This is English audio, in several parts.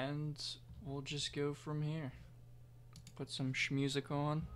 and we'll just go from here. Put some music on.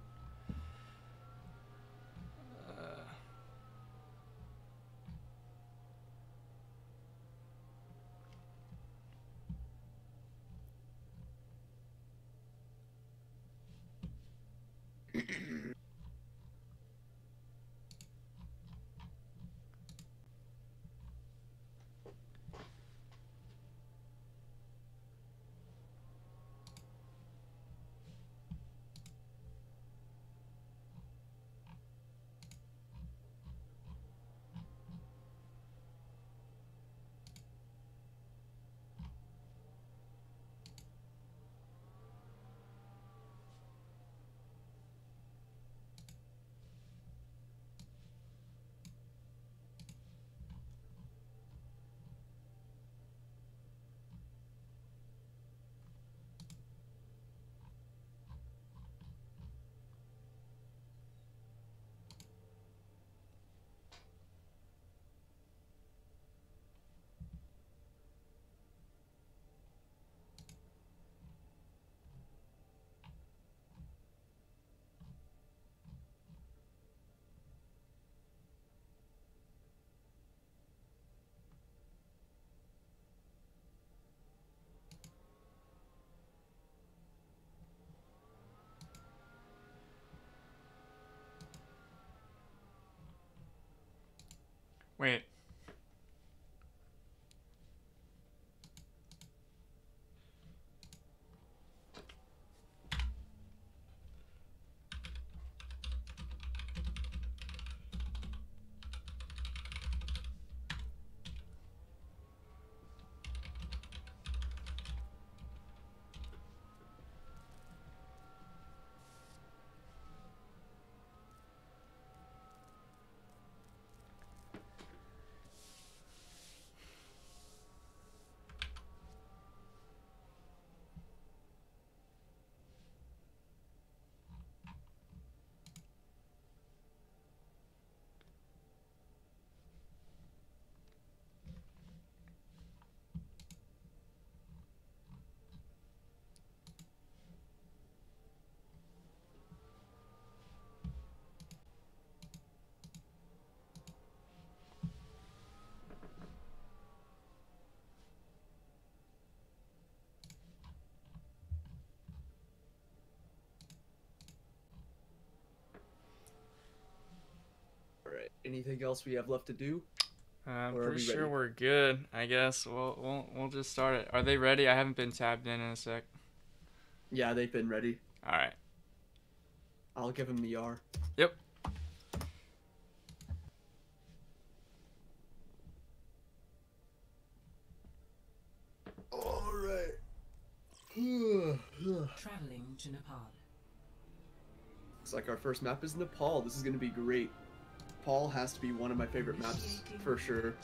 Wait. Anything else we have left to do? I'm pretty sure we're good. I guess we'll just start it. Are they ready? I haven't been tabbed in a sec. Yeah, they've been ready. All right. I'll give them the R. Yep. All right. Traveling to Nepal. Looks like our first map is Nepal. This is going to be great. Nepal has to be one of my favorite maps for sure.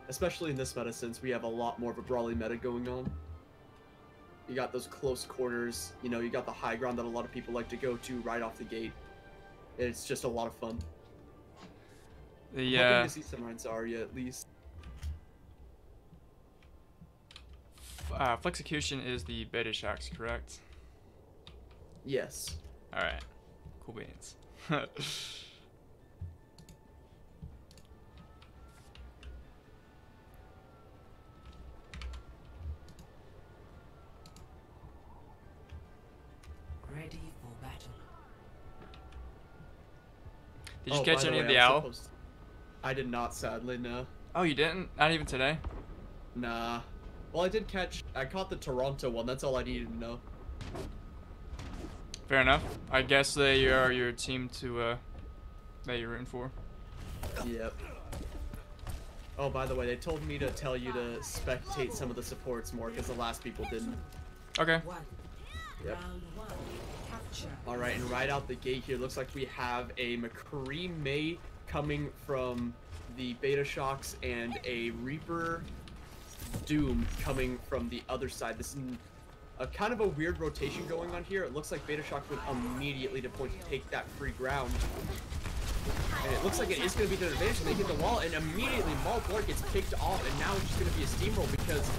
Especially in this meta since we have a lot more of a brawly meta going on. You got those close quarters, you know, you got the high ground that a lot of people like to go to right off the gate. It's just a lot of fun. I'm hoping to see some Zarya at least. Flexecution is the Betashocks, correct? Yes. Alright. Cool beans. Ready for battle. Did you catch any of the owl? I did not, sadly, no. Oh, you didn't? Not even today? Nah. Well, I caught the Toronto one. That's all I needed to know. Fair enough. I guess they are your team to, that you're rooting for. Yep. Oh, by the way, they told me to tell you to spectate some of the supports more because the last people didn't. Okay. Yep. Alright, and right out the gate here, looks like we have a McCree May coming from the Betashocks and a Reaper Doom coming from the other side. This is a kind of a weird rotation going on here. It looks like Betashocks went immediately to point to take that free ground. And it looks like it is going to be their advantage. They hit the wall, and immediately Maul Blart gets kicked off, and now it's just going to be a steamroll because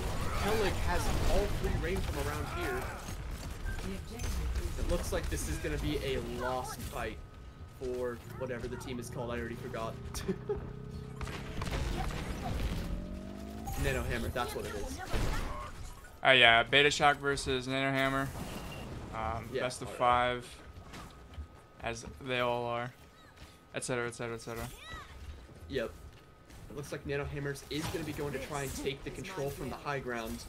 Kellic has all free reign from around here. It looks like this is going to be a lost fight for whatever the team is called. I already forgot. Nano-Hammer, that's what it is. Oh yeah, Betashock versus Nano-Hammer. Yeah, best of 5, as they all are, etc., etc., etc. Yep. It looks like Nano-Hammers is going to be going to try and take the control from the high ground.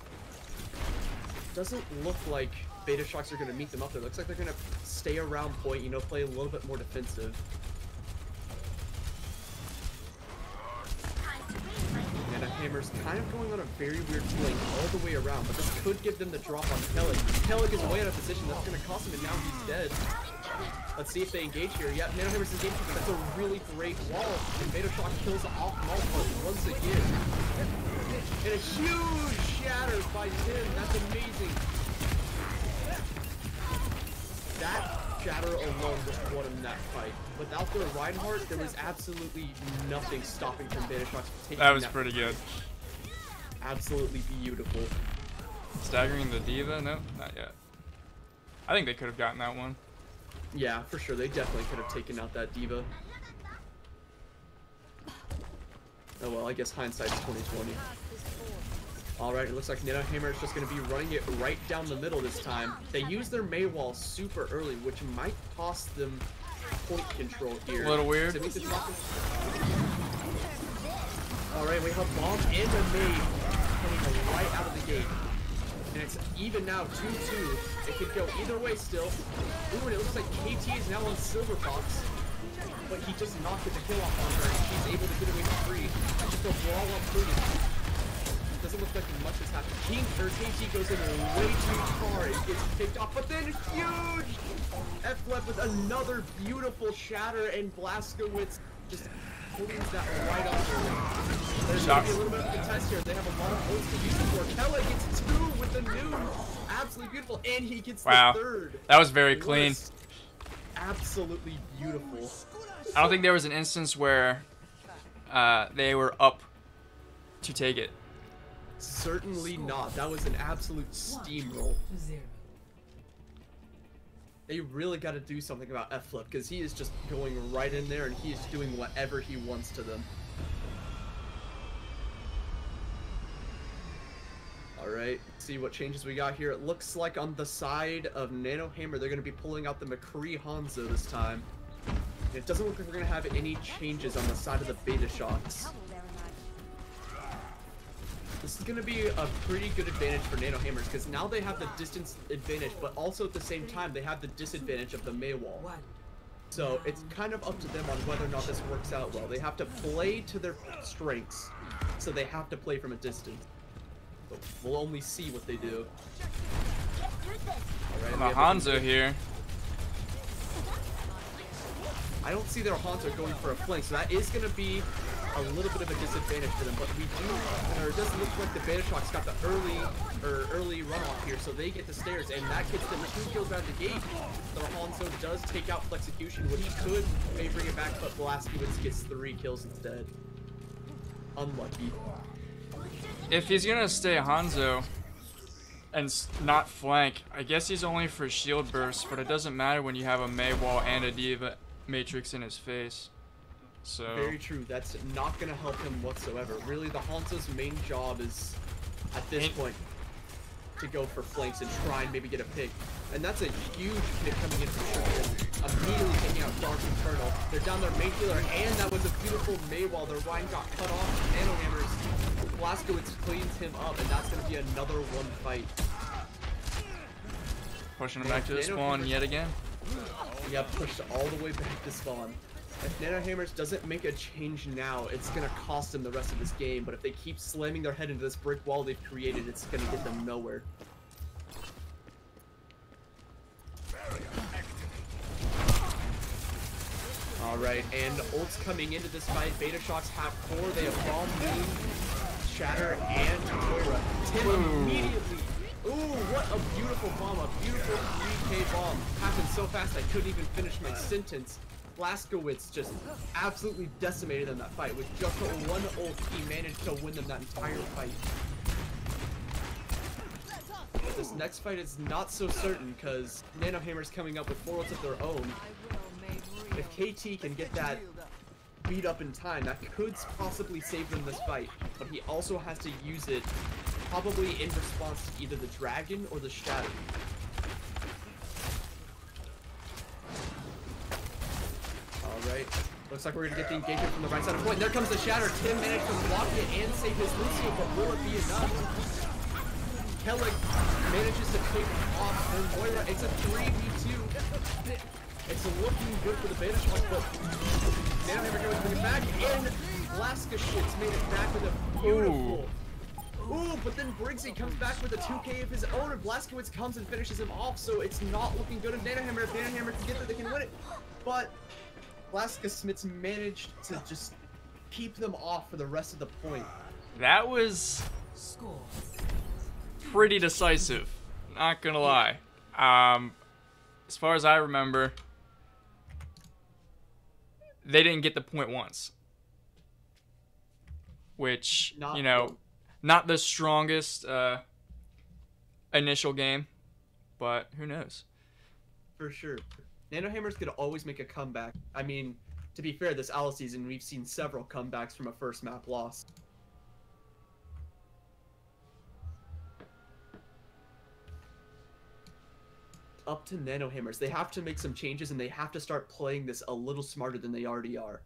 Doesn't look like Betashocks are going to meet them up there. Looks like they're going to stay around point, you know, play a little bit more defensive. Nano-Hammers kind of going on a very weird feeling all the way around, but this could give them the drop on Kellic. Kellic is way out of position. That's going to cost him, and now he's dead. Let's see if they engage here. Yep, Nano-Hammers engage, but that's a really great wall. And Betashocks kills off Malphite once again. And a huge shatter by Tim. That's amazing. That shatter alone just won him that fight. Without their Reinhardt, there was absolutely nothing stopping from Betashocks from taking That was pretty good. Absolutely beautiful. Staggering the Diva? No, not yet. I think they could have gotten that one. Yeah, for sure. They definitely could have taken out that Diva. Oh well, I guess hindsight's 2020. Alright, it looks like Nano-Hammer is just going to be running it right down the middle this time. They use their Mei wall super early, which might cost them point control here. A little weird. Alright, we have Bomb and a Mei coming right out of the gate. And it's even now 2-2. It could go either way still. Ooh, and it looks like KT is now on Silver Fox. But he just knocked the kill off on her, and she's able to get away for free. Just a brawl on free. Doesn't look like much has happened. KT goes in way too far and gets picked off, but then huge F-Lep with another beautiful shatter, and Blazkowicz just pulls that right off her. There's going to be a little bit of contest here. They have a lot of ults to use it for. Kellic gets 2 with the noon. Absolutely beautiful, and he gets the 3rd. That was very clean. Absolutely beautiful. I don't think there was an instance where they were up to take it. Certainly not. That was an absolute steamroll. They really got to do something about F-Flip, because he is just going right in there and he is doing whatever he wants to them. Alright, see what changes we got here. It looks like on the side of Nano-Hammer, they're going to be pulling out the McCree Hanzo this time. It doesn't look like we're going to have any changes on the side of the Betashocks. This is going to be a pretty good advantage for Nano-Hammers, because now they have the distance advantage, but also at the same time they have the disadvantage of the Mei wall. So it's kind of up to them on whether or not this works out well. They have to play to their strengths, so they have to play from a distance. But we'll only see what they do. Alright, Hanzo here. I don't see their Hanzo going for a flank, so that is going to be a little bit of a disadvantage for them, but we do, or it doesn't look like the Betashocks got the early runoff here, so they get the stairs, and that gets them 2 kills out of the gate. The Hanzo does take out Flexecution, which could maybe bring it back, but Blazkowicz gets 3 kills instead. Unlucky. If he's gonna stay Hanzo and not flank, I guess he's only for shield burst, but it doesn't matter when you have a Mei wall and a Diva Matrix in his face. So very true. That's not going to help him whatsoever. Really, the Hanzo's main job is, at this point, to go for flanks and try and maybe get a pick. And that's a huge pick coming in from Triple. Immediately taking out Dark Eternal. They're down their main healer, and that was a beautiful Mei wall. Their Ryan got cut off. Nano-Hammers. Blazkowicz cleans him up, and that's going to be another 1 fight. Pushing him back to the spawn yet again. Yep, pushed all the way back to spawn. If Nano-Hammers doesn't make a change now, it's going to cost them the rest of this game, but if they keep slamming their head into this brick wall they've created, it's going to get them nowhere. Alright, and ults coming into this fight. Betashocks have 4, they have Bomb, Moon, Shatter, and Moira. Tim immediately... Ooh, what a beautiful bomb, a beautiful 3K bomb. Happened so fast I couldn't even finish my sentence. Blazkowicz just absolutely decimated them that fight. With just 1 ult, he managed to win them that entire fight. this next fight is not so certain because Nano-Hammers coming up with 4 ults of their own. If KT can get that beat up in time, that could possibly save them this fight. But he also has to use it probably in response to either the dragon or the shadow. Alright. Looks like we're gonna get the engagement from the right side of the point. There comes the shatter. Tim managed to block it and save his Lucio, but will it be enough? Kellic manages to pick off their Moira. It's a 3v2. It's looking good for the Betashocks, but Nano-Hammer goes to bring it back, and Blaska Shits made it back with a beautiful. Ooh, but then Briggsy comes back with a 2k of his own, and Blaskowitz comes and finishes him off, so it's not looking good if Nano-Hammer. If Nano-Hammer can get there, they can win it. But Blaska Smiths managed to just keep them off for the rest of the point. That was pretty decisive, not gonna lie. As far as I remember, they didn't get the point once. Which, you know, not the strongest initial game, but who knows? For sure. Nano-Hammers could always make a comeback. I mean, to be fair, this Owl season, we've seen several comebacks from a first map loss. Up to Nano-Hammers. They have to make some changes, and they have to start playing this a little smarter than they already are.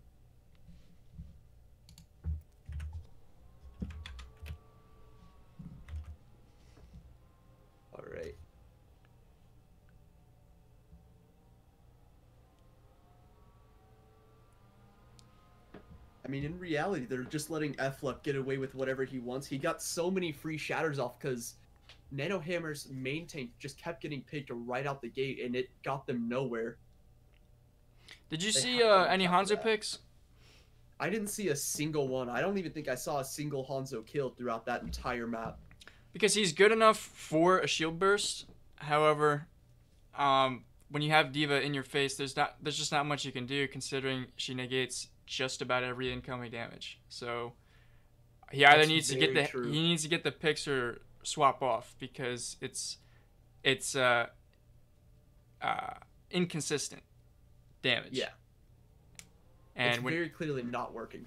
Alright. I mean, in reality, they're just letting F-Luck get away with whatever he wants. He got so many free shatters off because Nano-Hammer's main tank just kept getting picked right out the gate, and it got them nowhere. Did you see any Hanzo picks? I didn't see a single one. I don't even think I saw a single Hanzo kill throughout that entire map. Because he's good enough for a shield burst. However, when you have D.Va in your face, there's just not much you can do considering she negates just about every incoming damage. So he either needs to get the picks or swap off because it's inconsistent damage. Yeah. And it's very clearly not working.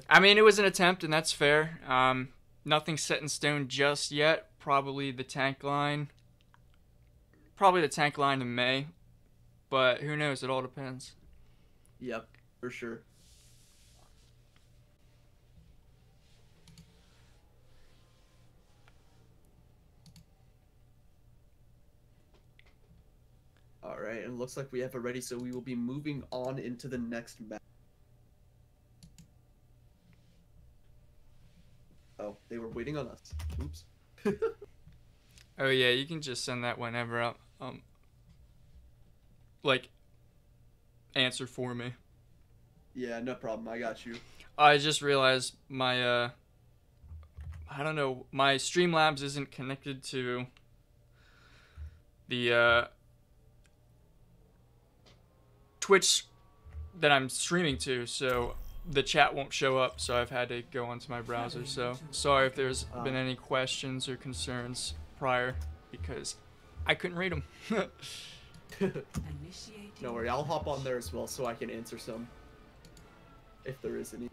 I mean, it was an attempt, and that's fair. Nothing set in stone just yet. Probably the tank line in May, but who knows? It all depends. Yep, for sure. Alright, and it looks like we have it ready, so we will be moving on into the next map. Oh, they were waiting on us. Oops. Oh yeah, you can just send that whenever up. Like, answer for me. Yeah, no problem. I got you. I just realized my I don't know, my Streamlabs isn't connected to the Twitch that I'm streaming to, so the chat won't show up, so I've had to go onto my browser. So sorry if there's been any questions or concerns prior, because I couldn't read them. No worry, I'll hop on there as well so I can answer some, if there is any.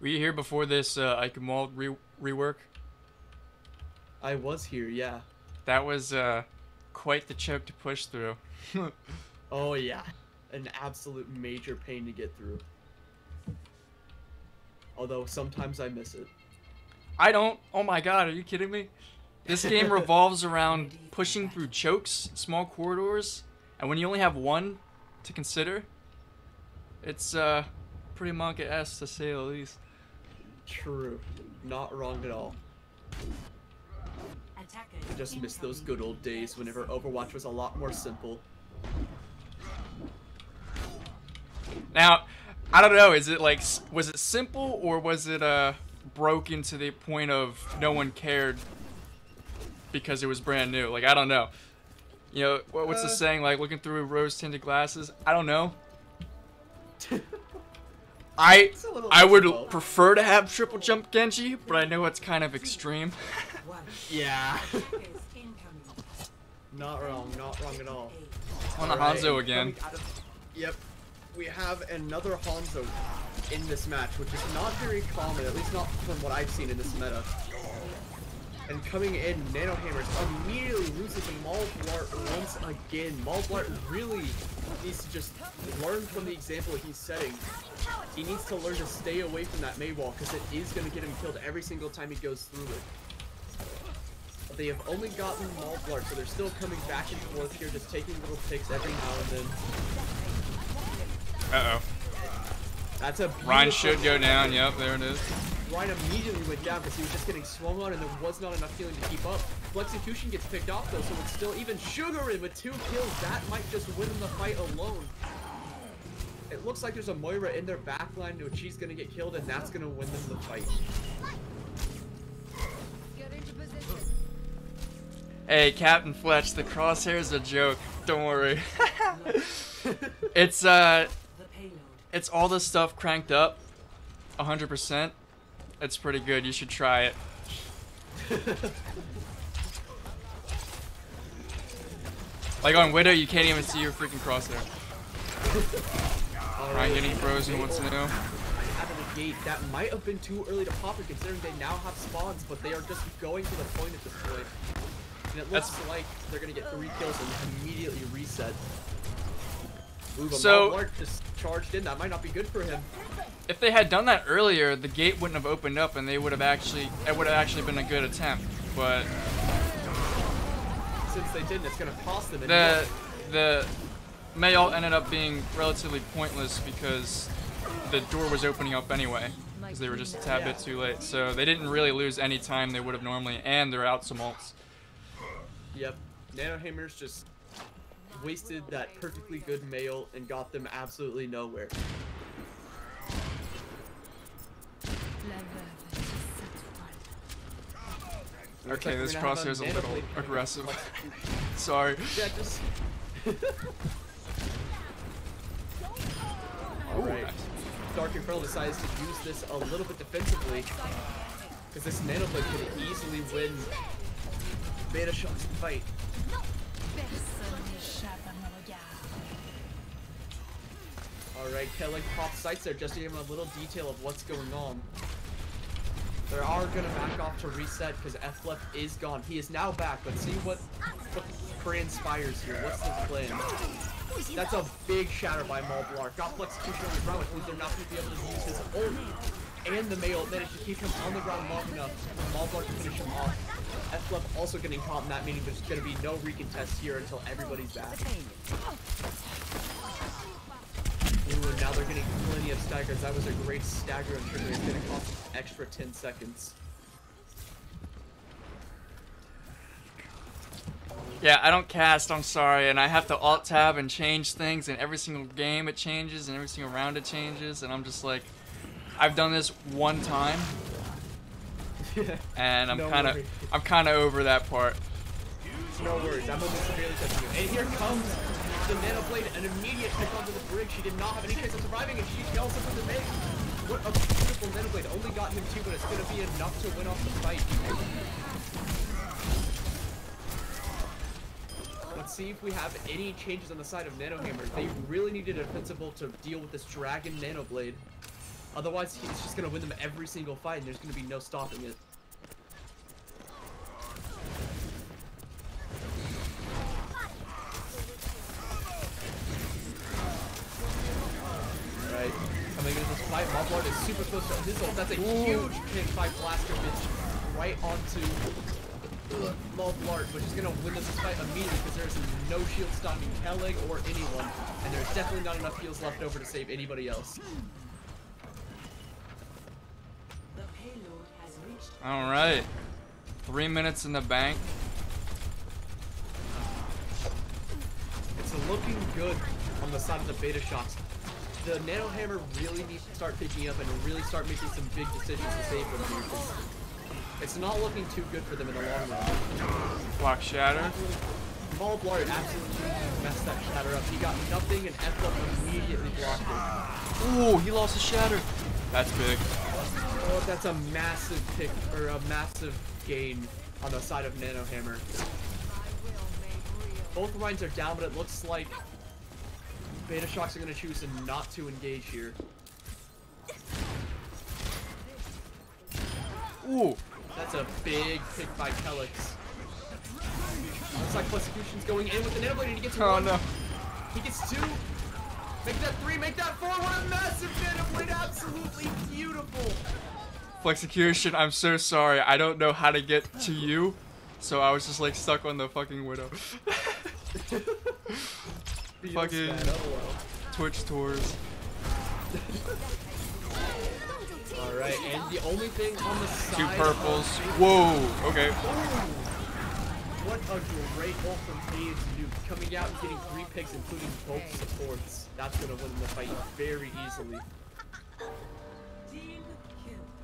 Were you here before this Eichenwald rework? I was here, yeah. That was quite the choke to push through. Oh yeah, an absolute major pain to get through. Although sometimes I miss it. I don't. Oh my god, are you kidding me? This game revolves around pushing through chokes, small corridors, and when you only have one to consider, it's pretty manga-esque to say the least. True. Not wrong at all. I just miss those good old days whenever Overwatch was a lot more simple. Now, I don't know, is it like, was it simple or was it broken to the point of no one cared because it was brand new? Like, I don't know. You know, what's the saying, like looking through rose-tinted glasses? I don't know. I would prefer to have triple jump Genji, but I know it's kind of extreme. Yeah. Not wrong at all. On the Hanzo again. Yep. We have another Hanzo in this match, which is not very common, at least not from what I've seen in this meta. And coming in, Nano-Hammers immediately loses to Malblart once again. Malblart really needs to just learn from the example he's setting. He needs to learn to stay away from that Mei wall, because it is going to get him killed every single time he goes through it. But they have only gotten Malblart, so they're still coming back and forth here, just taking little picks every now and then. Uh-oh. That's a Ryan should go down. Yep, there it is. Ryan immediately went down because he was just getting swung on and there was not enough healing to keep up. Execution gets picked off though, so it's still even Sugarin with 2 kills. That might just win them the fight alone. It looks like there's a Moira in their backline, which she's gonna get killed, and that's gonna win them the fight. Hey, Captain Fletch, the crosshair's a joke. Don't worry. It's all the stuff cranked up 100%. It's pretty good. You should try it. Like on Widow, you can't even see your freaking crosshair. Ryan getting frozen. What's new? Out of the gate, that might have been too early to pop it, considering they now have spawns, but they are just going to the point at this point. And it looks like they're gonna get 3 kills and immediately reset. Ooh, but so Malblart just charged in. That might not be good for him. If they had done that earlier, the gate wouldn't have opened up, and it would have actually been a good attempt. But since they didn't, it's gonna cost them. The Mei ult ended up being relatively pointless because the door was opening up anyway, because they were just a tad bit too late. So they didn't really lose any time they would have normally, and they're out some ults. Yep, Nano-Hammers just wasted that perfectly good Mei ult and got them absolutely nowhere. Okay, this crosshair's a little aggressive. Sorry. Yeah, just... Alright. Dark Inferno decides to use this a little bit defensively, because this Nanoblade could easily win Betashocks' fight. Alright, Kelly pops sights there just to give him a little detail of what's going on. They are going to back off to reset because FLF is gone. He is now back, but see what transpires here. What's the plan? That's a big shatter by Malblart. Got Flexecution on the ground, which means they're not going to be able to use his ult. And the Mei ult managed to keep him on the ground long enough for Malblart to finish him off. FLF also getting caught in that, meaning there's going to be no recontest here until everybody's back. Ooh, and now they're getting plenty of staggers. That was a great stagger and trigger. It's going to cost an extra 10 seconds. Yeah, I don't cast, I'm sorry, and I have to alt-tab and change things, and every single game it changes, and every single round it changes, and I'm just like, I've done this one time, and I'm kind of over that part. No worries, I'm only severely touching you. And here comes the Nanoblade, an immediate pick onto the bridge. She did not have any chance of surviving, and she kills him with the Mei. What a beautiful Nanoblade. Only got him 2, but it's going to be enough to win off the fight. Let's see if we have any changes on the side of Nano-Hammer. They really need a defensive ult to deal with this Dragon Nanoblade. Otherwise, it's just going to win them every single fight, and there's going to be no stopping it. Alright, coming into this fight, Malblart is super close to his ult. That's a huge hit by Blaster Bitch right onto Malblart, which is going to win this fight immediately because there's no shield stopping Kelleg or anyone, and there's definitely not enough heals left over to save anybody else. Alright. 3 minutes in the bank. It's looking good on the side of the Betashocks. The Nano-Hammer really needs to start picking up and really start making some big decisions to save them here. It's not looking too good for them in the long run. Block shatter. Maul Blart absolutely messed that shatter up. He got nothing and F up immediately blocked it. Ooh, he lost his shatter. That's big. Oh, that's a massive pick, or a massive gain on the side of Nano-Hammer. Both lines are down, but it looks like Betashocks are going to choose not to engage here. Ooh. That's a big pick by Kelix. Looks like Persecution's going in with the Nano Blade and he gets one. No. He gets two. Make that three, make that four. What a massive Nano Blade. Absolutely beautiful. Flexecution, I'm so sorry. I don't know how to get to you. So I was just like stuck on the fucking Widow. Fucking Twitch tours. Alright, and the only thing on the side. Two purples. Whoa, okay. Ooh. What a great ult from Hayes Nuke. Coming out and getting 3 picks, including both supports. That's going to win the fight very easily.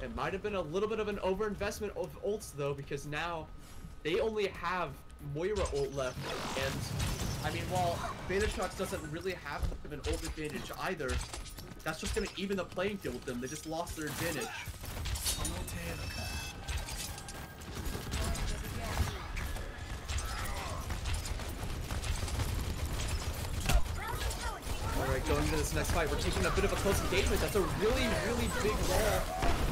It might have been a little bit of an overinvestment of ults, though, because now they only have Moira ult left. And, I mean, while Betashocks doesn't really have much of an ult advantage either, that's just going to even the playing field with them. They just lost their advantage. Alright, going into this next fight, we're taking a bit of a close engagement. That's a really, really big wall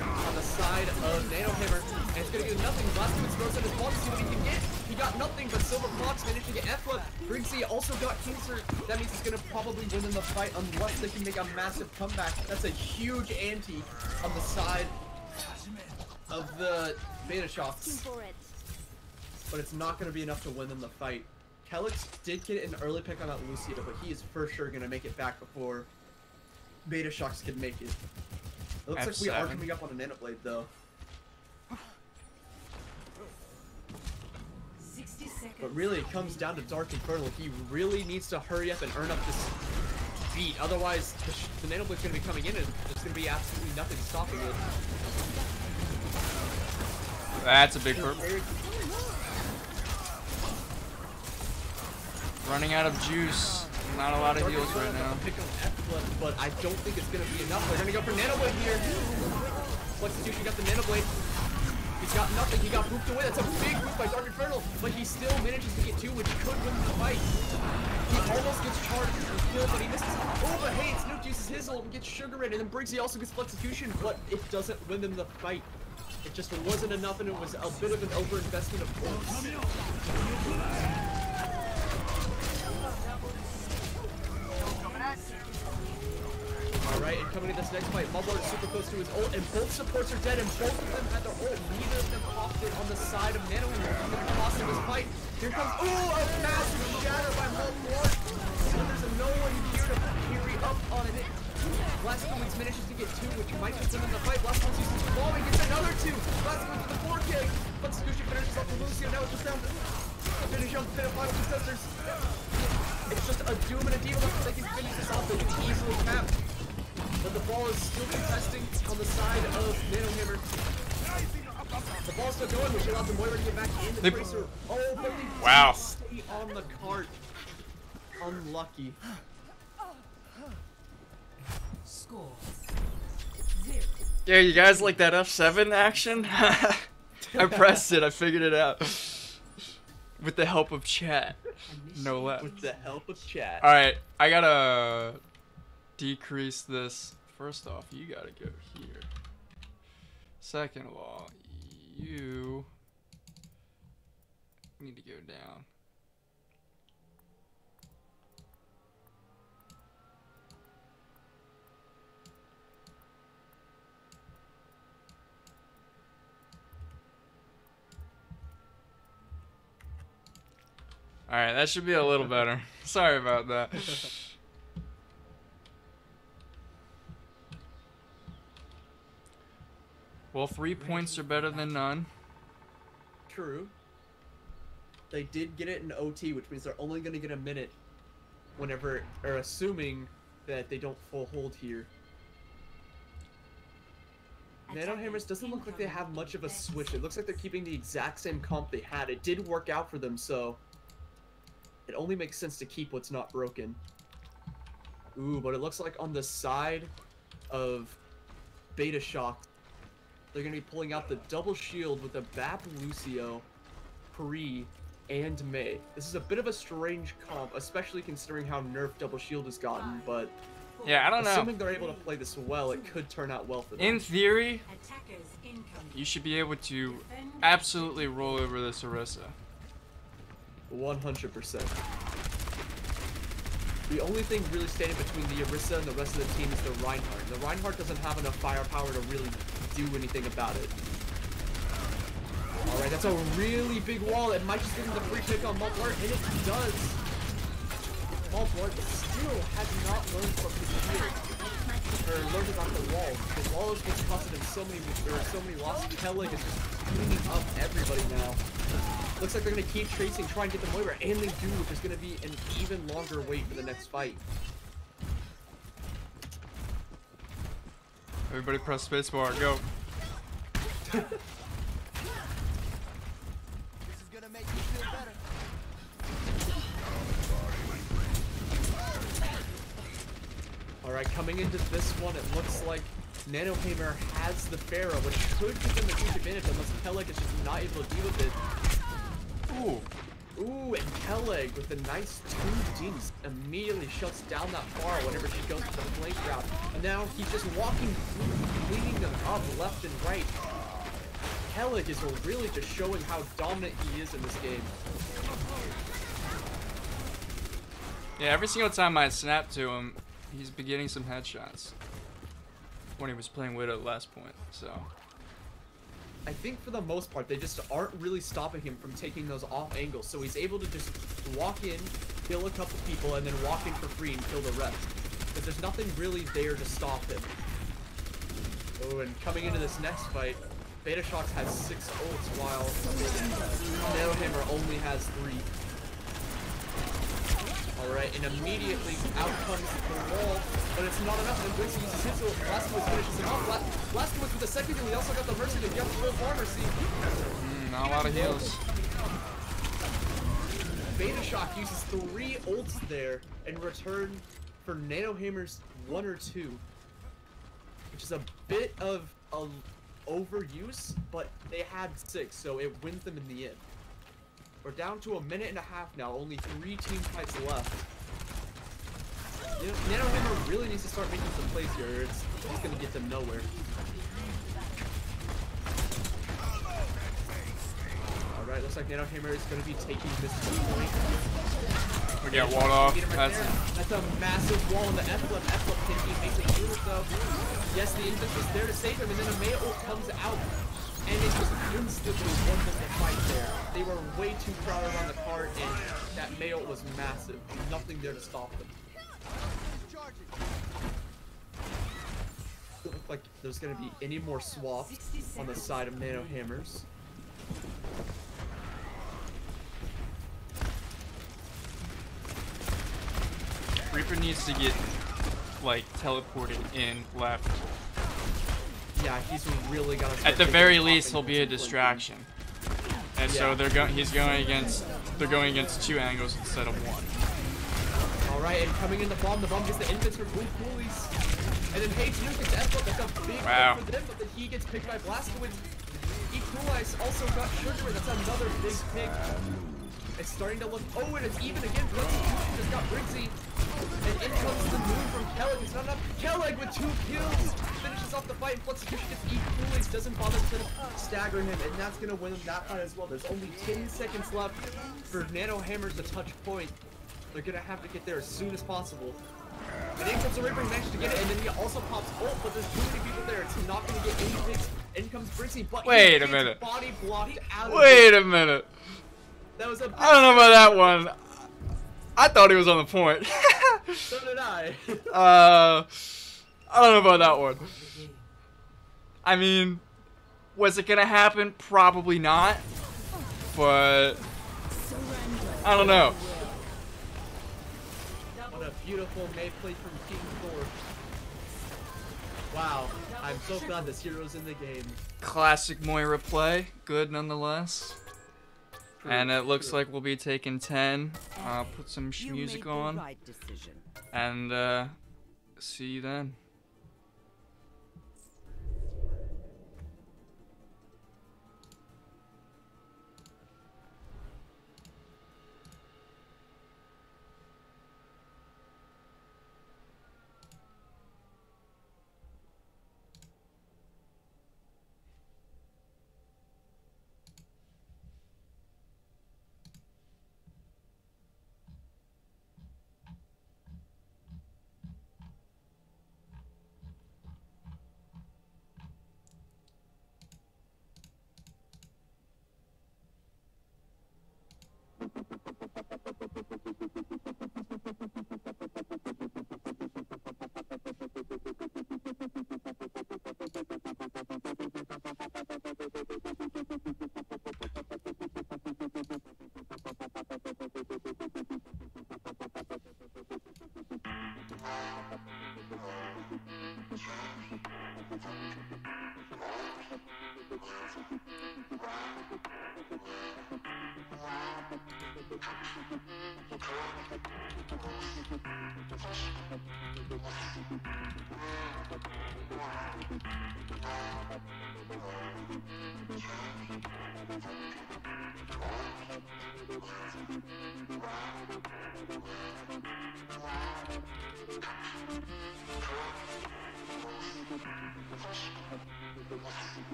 on the side of Nano-Hammer. And it's going to do nothing. Blastowitz throws in his ball to see what he can get. He got nothing, but Silver Fox managed to get F-Flip. Brigsy also got Kingser. That means he's going to probably win in the fight unless they can make a massive comeback. That's a huge ante on the side of the Betashocks. But it's not going to be enough to win in the fight. Kelix did get an early pick on that Lucia, but he is for sure going to make it back before Betashocks can make it. It looks like we are coming up on a Nano Blade, though. 60 seconds. But really, it comes down to Dark Infernal. He really needs to hurry up and earn up this beat. Otherwise, the Nano Blade's going to be coming in and there's going to be absolutely nothing stopping it. That's a big purple. Running out of juice. Not a lot of heals right now. Pick on F-Flip, but I don't think it's going to be enough. They're going to go for Nano Blade here. Flexecution got the Nano Blade. He's got nothing. He got booped away. That's a big boop by Dark Infernal, but he still manages to get 2, which could win the fight. He almost gets charged and killed, but he misses. Oh, but hey, Snoop uses his ult and gets Sugar in, and then Brigsy also gets Flexecution, but it doesn't win them the fight. It just wasn't enough, and it was a bit of an overinvestment of ults. Alright, and coming to this next fight, Mumbler is super close to his ult, and both supports are dead, and both of them had their ult. Neither of them popped it on the side of Nano-Hammer. It's going to cost him this fight. Here comes, ooh, a massive shatter by Mumbler. And there's no one here to carry up on it. Blastowitz manages to get 2, which might just win in the fight. Blastowitz uses the ball and gets another 2. Blastowitz with the 4K. Flexecution finishes off the Lucio. Now it's just down to finish up the final contesters. It's just a doom and a deal. If they can finish this off, they can easily cap. But the ball is still contesting on the side of Nano-Hammer. The ball's still going, which allows the Moira to get back in the Tracer. Oh, but they stay on the cart. Unlucky. Score 0. Yeah, you guys like that F7 action? I pressed it, I figured it out. With the help of chat. No less. With the help of chat. Alright, I gotta decrease this. First off, you gotta go here. Second of all, you need to go down. Alright, that should be a little better. Sorry about that. Well, 3 points are better than none. True. They did get it in OT, which means they're only going to get a minute whenever, or assuming that they don't full hold here. Nano-Hammers doesn't look like they have much of a switch. It looks like they're keeping the exact same comp they had. It did work out for them, so It only makes sense to keep what's not broken. Ooh, but it looks like on the side of Betashocks, they're going to be pulling out the double shield with a Bap Lucio, Pri, and Mei. This is a bit of a strange comp, especially considering how nerfed double shield has gotten, but Yeah, I don't know. assuming they're able to play this well, it could turn out well for them. In theory, Attackers incoming. you should be able to absolutely roll over this Orisa. 100%. The only thing really standing between the Orisa and the rest of the team is the Reinhardt. The Reinhardt doesn't have enough firepower to really do anything about it. Alright, that's a really big wall. It might just give him the free pick on Maltblart, and it does. Maltblart still has not learned from his shield. Or learned about the wall. The wall is what's costed him so many losses. Kellig is just cleaning up everybody now. Looks like they're going to keep tracing, try and get the Moira, and they do, which is going to be an even longer wait for the next fight. Everybody press spacebar, go. This is gonna make you feel better. Alright, coming into this one, it looks like Nano-Hammer has the Pharaoh, which could give them a huge advantage unless Kellig is just not able to deal with it. Ooh. Ooh, and Kellig with the nice 2 dinks immediately shuts down that bar whenever she goes to the flank route. And now he's just walking through, cleaning them up left and right. Kellig is really just showing how dominant he is in this game. Yeah, every single time I snap to him, he's been getting some headshots. When he was playing Widow last point, so. I think for the most part, they just aren't really stopping him from taking those off angles, so he's able to just walk in, kill a couple people, and then walk in for free and kill the rest. Because there's nothing really there to stop him. Oh, and coming into this next fight, Betashocks has 6 ults, while Nano-Hammer only has 3. Alright, and immediately out comes the wall, but it's not enough, and Wixie uses his ult. Blastowitz finishes him off. Blastowitz with the second kill, he also got the Mercy to get the full Mercy. Not a lot of heals. Betashock uses 3 ults there in return for Nano-Hammer's 1 or 2, which is a bit of overuse, but they had 6, so it wins them in the end. We're down to 1.5 minutes now, only 3 team fights left. You know, Nano-Hammer really needs to start making some plays here, or it's just gonna get to nowhere. Alright, looks like Nano-Hammer is gonna be taking this to the point. We got walled off. Right, that's a massive wall in the F-flip. F-flip can makes it through, though. Yes, the infant was there to save him, and then a Mei ult comes out. And it just instantly won them the fight there. They were way too crowded on the card, and that Mei ult was massive. Nothing there to stop them. Doesn't look like there's going to be any more swaps on the side of Nano-Hammers. Reaper needs to get, like, teleported in left. Yeah, he's really got to. At the very least, he'll be a distraction. And so they're going against 2 angles instead of 1. All right, and coming in the bomb gets the infants for blue coolies, and then H Nuke gets F-flip. That's a big one for them, but then he gets picked by Blastowitz. Equalize also got Sugar. That's another big pick. It's starting to look. Oh, and it's even again. Blitzy just got Briggsy. And in comes the moon from Kellig. It's not enough. Kellig with 2 kills finishes off the fight. And Fluxecution gets equally, doesn't bother to stagger him, and that's gonna win him that fight as well. There's only 10 seconds left for Nano-Hammers to touch point. They're gonna have to get there as soon as possible. And in comes the Reaper, managed to get it, and then he also pops ult, but there's too many people there. It's not gonna get any picks. In comes Briggsy, but Wait he a minute. Body blocked out. Wait a minute. That was a. I don't know about that one. I thought he was on the point. So did I. I don't know about that one. I mean, was it gonna happen? Probably not. But I don't know. What a beautiful Mei play from King Thor. Wow, I'm so glad this hero's in the game. Classic Moira play. Good nonetheless. And it looks like we'll be taking 10. Put some You music made on. the right decision. And see you then.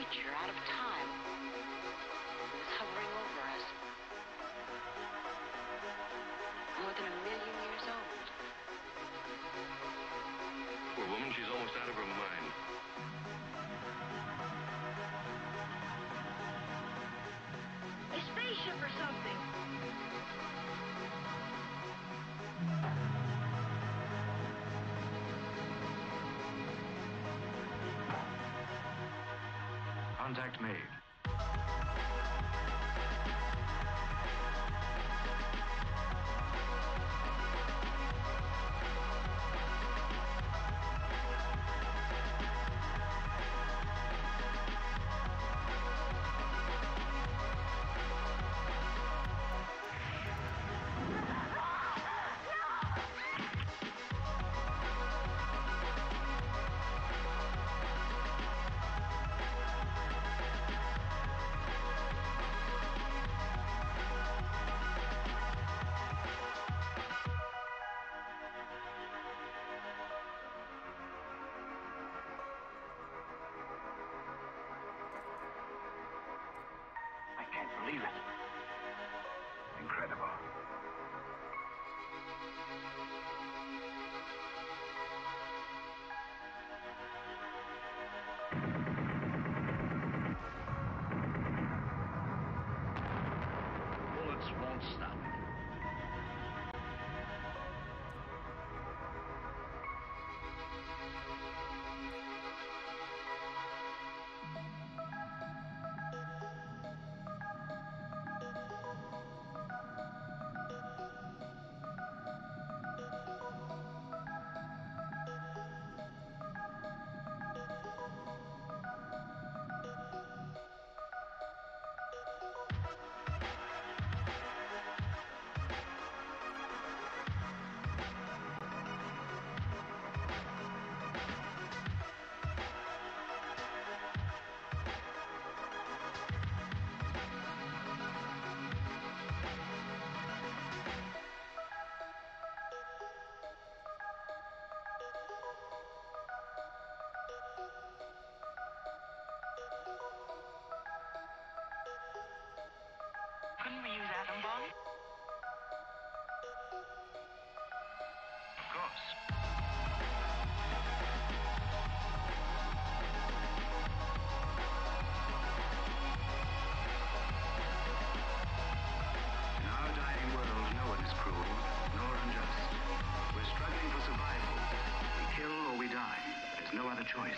creature out of time. It was hovering over us. More than 1 million years old. Poor woman, she's almost out of her mind. A spaceship or something. Contact made. I can't believe it. Incredible. Bullets won't stop it. Couldn't we use atom bombs? Of course. In our dying world, no one is cruel, nor unjust. We're struggling for survival. We kill or we die. There's no other choice.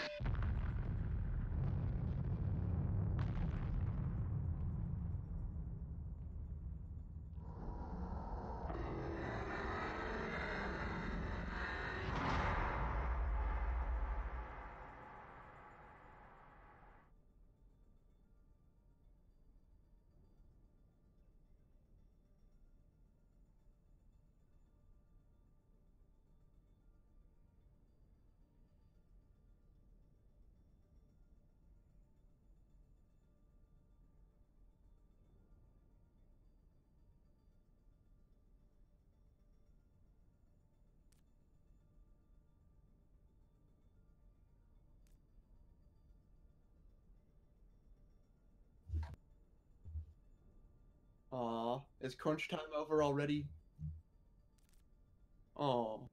Aw, is crunch time over already? Oh.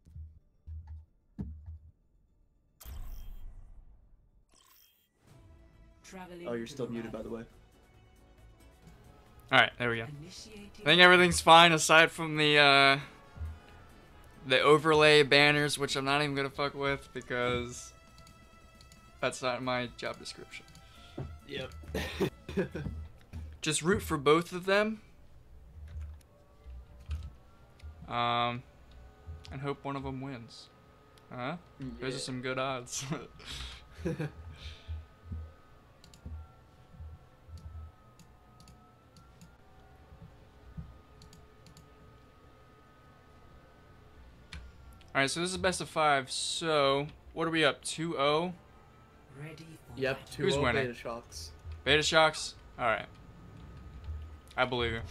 Traveling Oh, you're to still the muted, by the way. Alright, there we go. Initiating I think everything's fine aside from the overlay banners, which I'm not even gonna fuck with because that's not my job description. Yep. Just root for both of them. And hope one of them wins. Huh? Those are some good odds. Alright, so this is best of 5. So, what are we up? 2-0? ready for Yep, battle. 2 Who's winning? Betashocks. Betashocks? Alright. I believe you.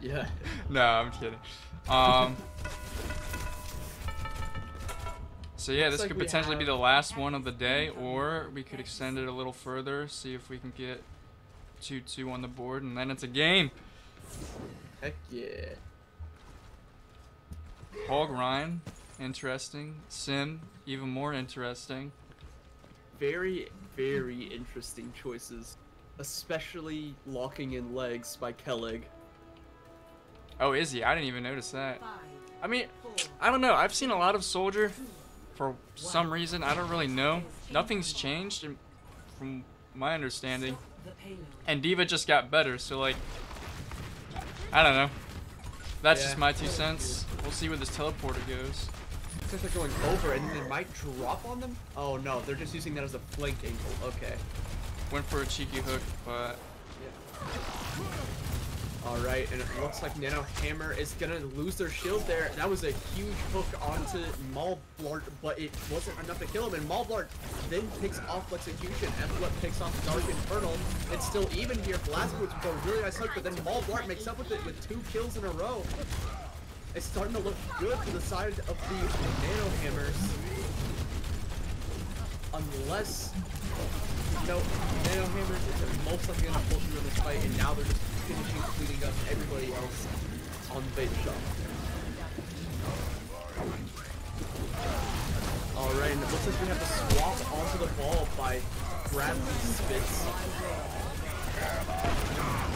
Yeah. No, I'm kidding. So yeah, Looks this like could we potentially be have- the last one of the day, or we could extend it a little further, see if we can get 2-2 on the board, and then it's a game. Heck yeah. Hog Ryan, interesting. Sim, even more interesting. Very, very interesting choices. Especially locking in legs by Kellig. Oh, is he? I didn't even notice that. I mean, I don't know. I've seen a lot of Soldier. For some reason, I don't really know. Nothing's changed from my understanding. And Diva just got better, so like, I don't know. That's just my 2 cents. We'll see where this teleporter goes. Looks like they're going over and then it might drop on them? Oh no, they're just using that as a flank angle. Okay. Went for a cheeky hook, but... Alright, and it looks like Nano-Hammer is gonna lose their shield there. That was a huge hook onto Maulblart, but it wasn't enough to kill him. And Maulblart then picks off Execution. Flip picks off Dark Infernal. It's still even here. Blazkowicz with a really nice hook, but then Maulblart makes up with it with 2 kills in a row. It's starting to look good for the side of the Nano-Hammers. Unless, no, Nano-Hammers is most likely going to pull through in this fight, and now they're just finishing cleaning up everybody else on Betashocks. Alright, and it looks like we have to swap onto the ball by Bradley Spitz.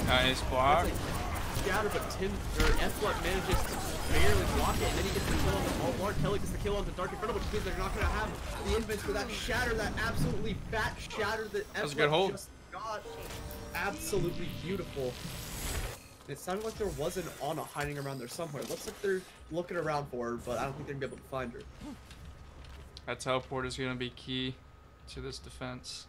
Nice block. Shatter, but F-Flip manages to barely block it, and then he gets the kill on the Maulblart. Kelly gets the kill on the Dark Infernal, which means they're not going to have the invents for that shatter, that absolutely fat shatter that F-Flip just got. Absolutely beautiful. It sounded like there was an Ana hiding around there somewhere. Looks like they're looking around for her, but I don't think they're going to be able to find her. That teleport is going to be key to this defense.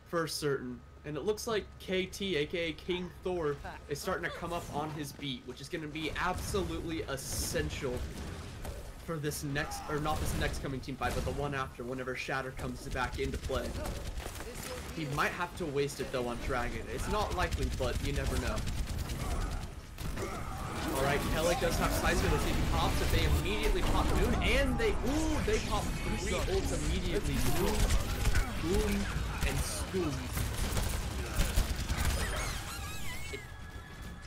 For certain. And it looks like KT, aka King Thor, is starting to come up on his beat, which is going to be absolutely essential for this next, or not this next coming team fight, but the one after, whenever Shatter comes back into play. He might have to waste it though on Dragon. It's not likely, but you never know. Alright, Kelly does have size for the team pops if they immediately pop Moon, and they pop 3 ults immediately. Boom, and Scoom.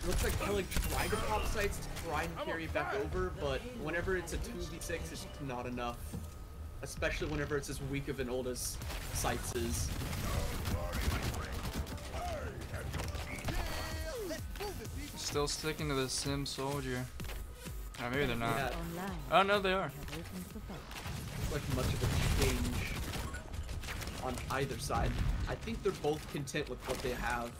It looks like Kelly tried to pop sites to try and carry back over, but whenever it's a 2v6, it's not enough. Especially whenever it's as weak of an ult as sites is. Still sticking to the Sim Soldier. Oh, maybe they're not. Yeah. Oh, no, they are. It's like much of a change on either side. I think they're both content with what they have.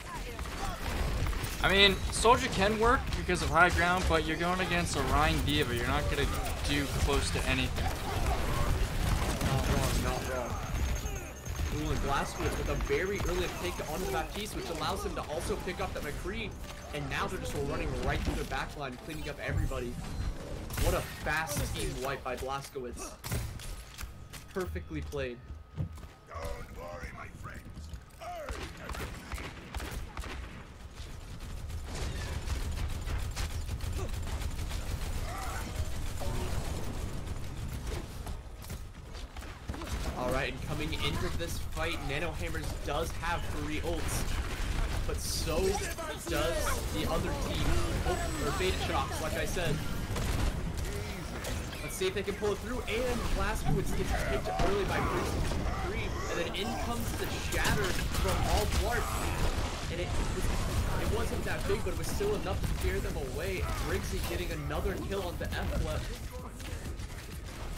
I mean, Soldier can work because of high ground, but you're going against a Rhine Diva. You're not going to do close to anything. Not wrong, not wrong. Ooh, and Blazkowicz with a very early take onto the Baptiste, which allows him to also pick up that McCree. And now they're just running right through their backline, cleaning up everybody. What a fast team wipe by Blazkowicz. Perfectly played. Don't worry, my friends. Alright, and coming into this fight, Nano-Hammers does have 3 ults. But so does the other team, or Betashocks, like I said. Let's see if they can pull it through, and Blazkowicz gets picked early by Green, and then in comes the shatter from Maulblart. And it wasn't that big, but it was still enough to scare them away. Briggsy getting another kill on the F-Flip.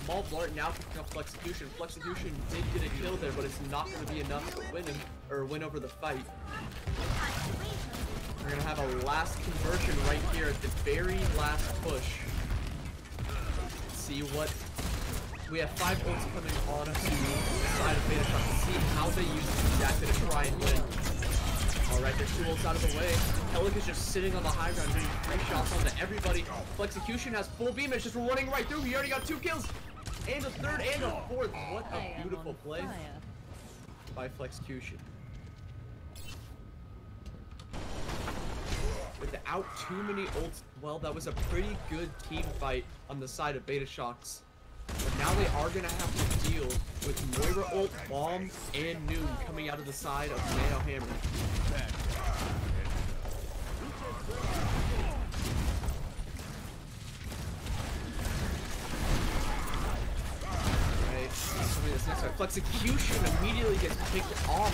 Maulblart now picking up Flexecution. Flexecution did get a kill there, but it's not going to be enough to win him, or win over the fight. We're going to have a last conversion right here at the very last push. Let's see what... We have 5 ults coming on to the side of Betashocks to see how they use it exactly to try and win. Alright, there's 2 ults out of the way. Helic is just sitting on the high ground doing 3 shots onto everybody. Flexecution has full beam, it's just running right through. He already got 2 kills! And a 3rd and a 4th. What a beautiful play by Flexecution. Without too many ults, well, that was a pretty good team fight on the side of Betashocks. But now they are gonna have to deal with Moira ult, bomb, and Noon coming out of the side of Nano-Hammers. This next one. Flexecution immediately gets picked off,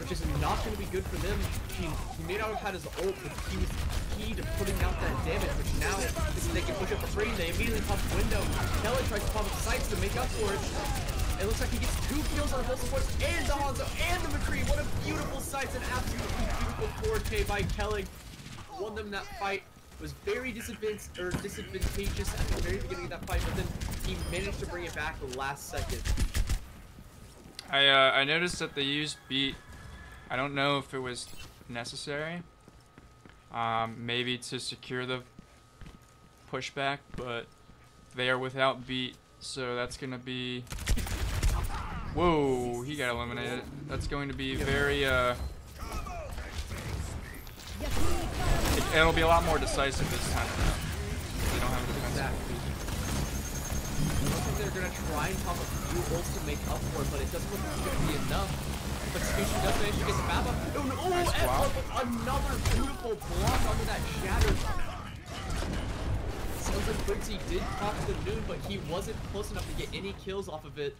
which is not going to be good for them. He may not have had his ult, but he was key to putting out that damage, which now they can push up the frame. They immediately pop the window. Kelly tries to pop up the sights to make up for it. It looks like he gets 2 kills on the whole support, and the Hanzo, and the McCree. What a beautiful sight, an absolutely beautiful 4K by Kelly. Won them that fight. Was very disadvantageous at the very beginning of that fight, but then he managed to bring it back the last second. I noticed that they used beat. I don't know if it was necessary. Maybe to secure the pushback, but they are without beat, so that's gonna be. Whoa, he got eliminated. That's going to be very. It'll be a lot more decisive this time around. They don't have a defense. Exactly. I don't think they're gonna try and pop a few ults to make up for it, but it doesn't look like it's gonna be enough. But Squishy does manage to get the map up. Oh, Nice block. another beautiful block onto that shatter. Sounds like Briggsy did pop the Noon, but he wasn't close enough to get any kills off of it.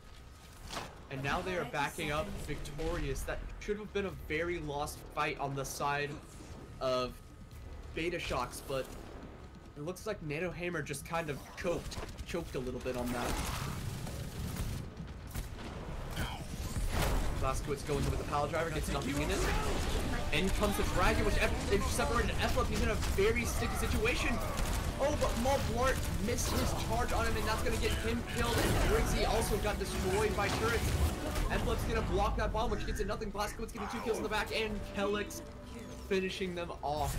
And now they are backing up victorious. That should have been a very lost fight on the side of Betashocks, but it looks like Nano-Hammer just kind of choked a little bit on that. Blaskowitz goes in with the pile driver, gets nothing in it. In comes the Dragon, which they've separated F-Lep. He's in a very sticky situation. Oh, but Maul Blart missed his charge on him, and that's gonna get him killed. And Briggsy also got destroyed by turrets. F-Lep's gonna block that bomb, which gets it nothing. Blaskowitz getting 2 kills in the back, and Kelix finishing them off.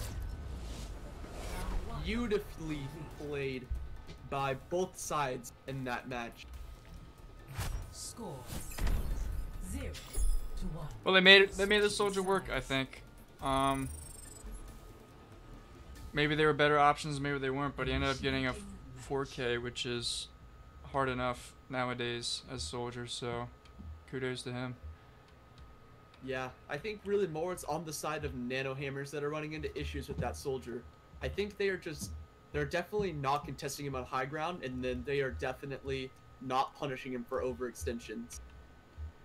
Beautifully played by both sides in that match. Score 0-1. Well, they made the soldier work, I think. Maybe they were better options, maybe they weren't, but he ended up getting a 4K, which is hard enough nowadays as soldiers. So, kudos to him. Yeah, I think really more it's on the side of Nano-Hammers that are running into issues with that soldier. I think they're definitely not contesting him on high ground, and then they are definitely not punishing him for overextensions.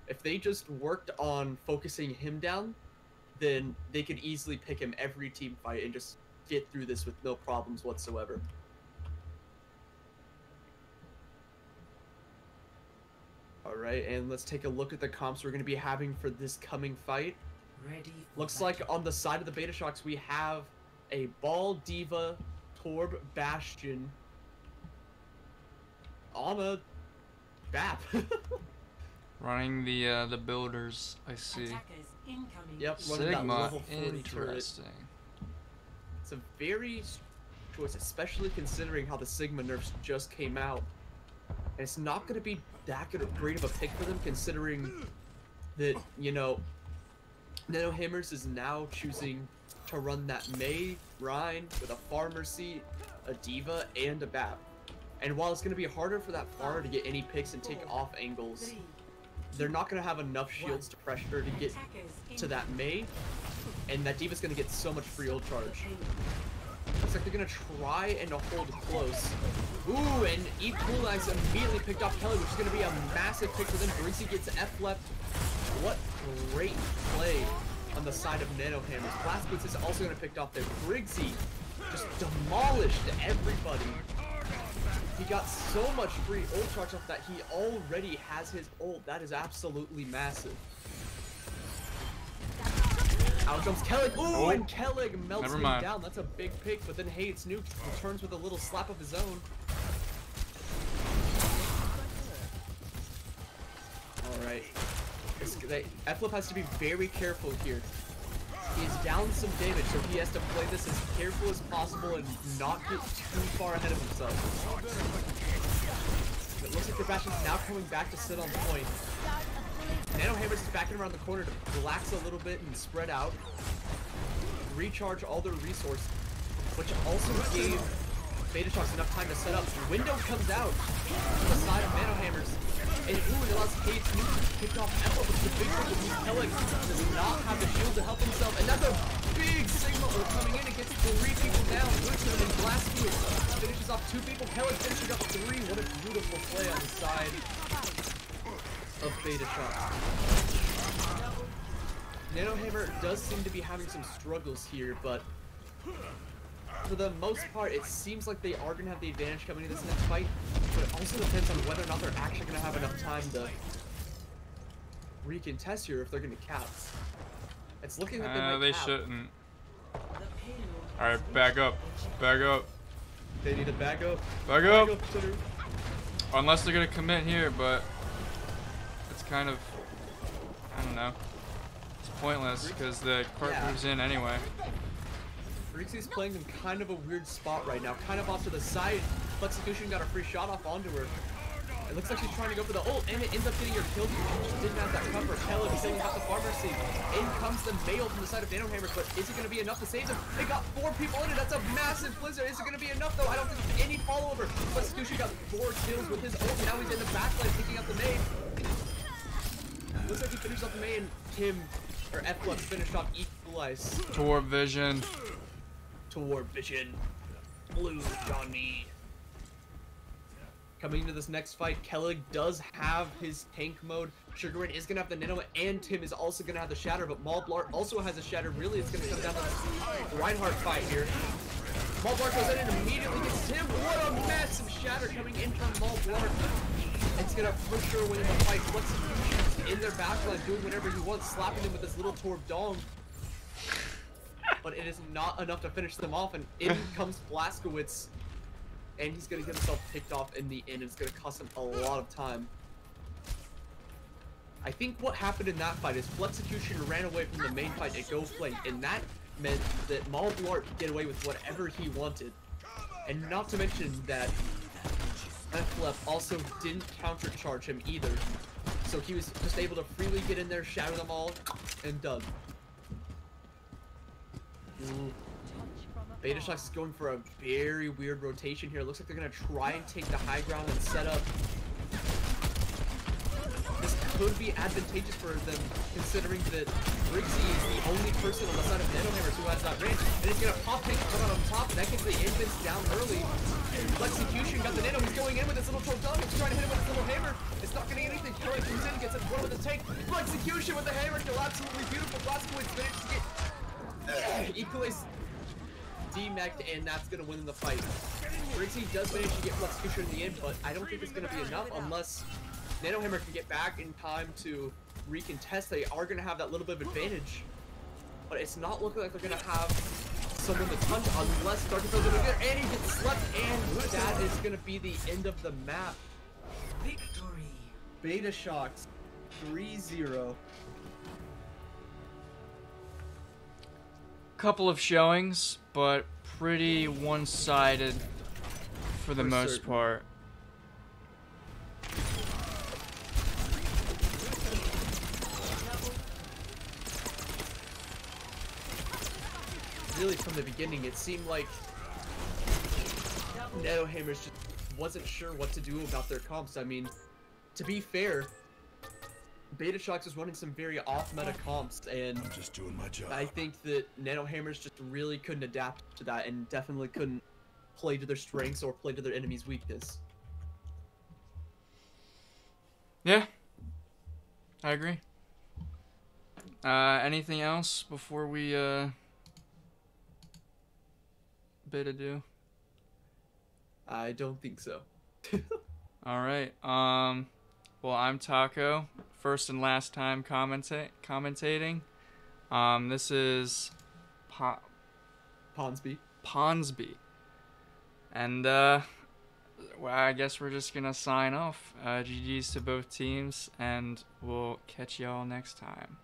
If they just worked on focusing him down, then they could easily pick him every team fight and just get through this with no problems whatsoever. Alright, and let's take a look at the comps we're going to be having for this coming fight. Ready for Looks like on the side of the Betashocks we have a Ball, Diva, Torb, Bastion on a BAP. Running the builders, I see. attackers incoming. Yep, running that Sigma, level 40 turret. interesting. It's a very choice, especially considering how the Sigma nerfs just came out. And it's not going to be that great of a pick for them, considering that, you know, Nano-Hammers is now choosing to run that Mei, Rhine, with a Farmer seat, a Diva, and a BAP. And while it's going to be harder for that Farmer to get any picks and take off angles, they're not going to have enough shields to pressure to get to that Mei, and that Diva's going to get so much free ult charge. Looks like they're going to try and hold close. Ooh, and Equalize immediately picked off Kelly, which is going to be a massive pick for them. Briggsy gets F-Lep. What great play on the side of Nano-Hammers. Blaskowitz is also going to pick off there. Briggsy just demolished everybody. He got so much free ult charge off that he already has his ult. That is absolutely massive. Out jumps Kellig. Ooh, and Kellig melts him down. That's a big pick, but then Hayes Nuke returns with a little slap of his own. Alright. F-Flip has to be very careful here. He is down some damage, so he has to play this as careful as possible and not get too far ahead of himself. It looks like the Bastion's now coming back to sit on point. Nano-Hammers is backing around the corner to relax a little bit and spread out. Recharge all their resources, which also gave Betashocks enough time to set up. Window comes out to the side of Nano-Hammers. And ooh, it allows Cade to pick off Emma, which is a big thing because Kellic does not have the shield to help himself. And that's a big signal coming in. It gets 3 people down. Luton and Blastwood finishes off 2 people. Kellic finishing up 3. What a beautiful play on the side of Betashocks. Nano-Hammer does seem to be having some struggles here, but for the most part, it seems like they are going to have the advantage coming into this next fight, but it also depends on whether or not they're actually going to have enough time to recontest here if they're going to cap. It's looking like they might they cap. shouldn't. The payload. Alright, back up. Back up. They need to back up. Back up! Center. Unless they're gonna commit here, but it's kind of, I don't know. It's pointless because the cart moves in anyway. Rixie's playing in kind of a weird spot right now, kind of off to the side. Flexecution got a free shot off onto her. It looks like she's trying to go for the ult, and it ends up getting her killed because she didn't have that cover. Kelly filling out the pharmacy. In comes the mail from the side of Nano-Hammers, but is it going to be enough to save them? They got 4 people in it. That's a massive blizzard. Is it going to be enough, though? I don't think there's any follow-over. Flexecution got 4 kills with his ult. Now he's in the backline picking up the main. Looks like he finished off the main. Tim, or F-Flux, finished off Equalize. Torb vision. Toward vision. Blue on me. Coming into this next fight, Kellig does have his tank mode. Sugar Rain is going to have the Nano, and Tim is also going to have the Shatter, but Maulblart also has a Shatter. Really, it's going to come down to the Reinhardt fight here. Maulblart goes in and immediately gets Tim. What a massive Shatter coming in from Maulblart. It's going to for sure win in the fight. Flexecution in their backline doing whatever he wants, slapping them with this little Torb Dong. But it is not enough to finish them off, and in comes Blazkowicz. And he's going to get himself picked off in the end. It's going to cost him a lot of time. I think what happened in that fight is Flexecution ran away from the main fight at Go Flame, and that meant that Maulblart could get away with whatever he wanted. And not to mention that F-Lep also didn't countercharge him either. So he was just able to freely get in there, shatter them all, and done. Ooh. Betashocks is going for a very weird rotation here. It looks like they're going to try and take the high ground and set up. This could be advantageous for them, considering that Briggsy is the only person on the side of Nano-Hammers who has that range. And he's going to pop tank come out on top, and that gets the infants down early. Flexecution got the Nano. He's going in with his little Tornado. He's trying to hit him with his little hammer. It's not getting anything. Kelly comes in, gets it one with the tank. Flexecution with the hammer kill. Absolutely beautiful. Blazkowicz managed to get Equalize demeched, and that's going to win in the fight. Briggsy does manage to get Flexecution in the end, but I don't think it's going to be enough unless Nano-Hammer can get back in time to recontest. They are going to have that little bit of advantage, but it's not looking like they're going to have someone to touch unless Darkenfield's going to get, and he gets slept, and that is going to be the end of the map. Victory. Betashocks 3-0. Couple of showings, but pretty one-sided for the most part. Really, from the beginning, it seemed like Nano-Hammers just wasn't sure what to do about their comps. I mean, to be fair, Betashocks was running some very off-meta comps, and I'm just doing my job. I think that Nano-Hammers just really couldn't adapt to that and definitely couldn't play to their strengths or play to their enemy's weakness. Yeah, I agree. Anything else before we bid adieu? I don't think so. All right. Well, I'm Taco. First and last time commentating. This is Ponsby. Ponsby. And well, I guess we're just gonna sign off. GG's to both teams, and we'll catch y'all next time.